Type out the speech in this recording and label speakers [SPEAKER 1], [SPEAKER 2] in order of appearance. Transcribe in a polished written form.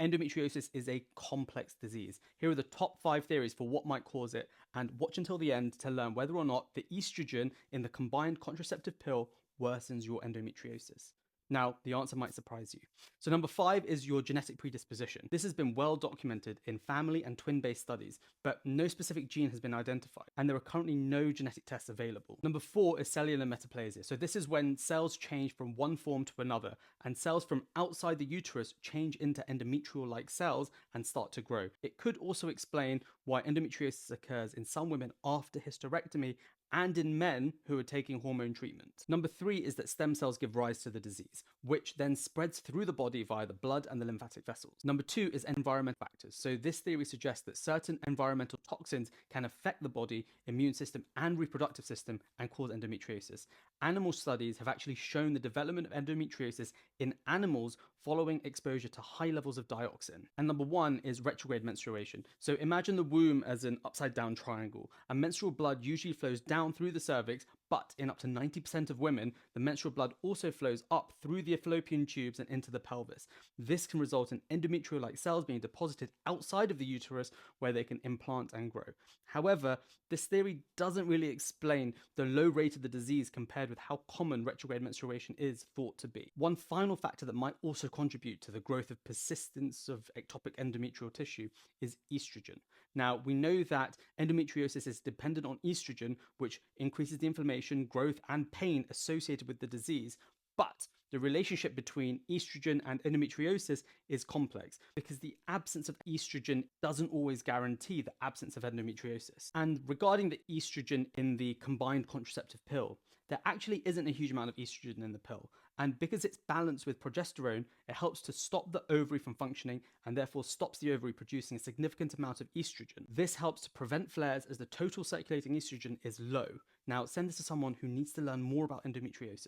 [SPEAKER 1] Endometriosis is a complex disease. Here are the top 5 theories for what might cause it, and watch until the end to learn whether or not the estrogen in the combined contraceptive pill worsens your endometriosis. Now, the answer might surprise you. So, number 5 is your genetic predisposition. This has been well documented in family and twin based studies, but no specific gene has been identified, and there are currently no genetic tests available. Number 4 is cellular metaplasia. So, this is when cells change from one form to another, and cells from outside the uterus change into endometrial like cells and start to grow. It could also explain why endometriosis occurs in some women after hysterectomy and in men who are taking hormone treatment. Number 3 is that stem cells give rise to the disease, which then spreads through the body via the blood and the lymphatic vessels. Number 2 is environmental factors. So this theory suggests that certain environmental toxins can affect the body, immune system, and reproductive system and cause endometriosis. Animal studies have actually shown the development of endometriosis in animals following exposure to high levels of dioxin. And number 1 is retrograde menstruation. So imagine the womb as an upside down triangle, and menstrual blood usually flows down through the cervix, but in up to 90% of women, the menstrual blood also flows up through the fallopian tubes and into the pelvis. This can result in endometrial-like cells being deposited outside of the uterus where they can implant and grow. However, this theory doesn't really explain the low rate of the disease compared with how common retrograde menstruation is thought to be. One final factor that might also contribute to the growth of persistence of ectopic endometrial tissue is estrogen. Now, we know that endometriosis is dependent on estrogen, which increases the inflammation, growth, and pain associated with the disease. But the relationship between estrogen and endometriosis is complex because the absence of estrogen doesn't always guarantee the absence of endometriosis. And regarding the estrogen in the combined contraceptive pill, there actually isn't a huge amount of estrogen in the pill. And because it's balanced with progesterone, it helps to stop the ovary from functioning and therefore stops the ovary producing a significant amount of estrogen. This helps to prevent flares as the total circulating estrogen is low. Now, send this to someone who needs to learn more about endometriosis.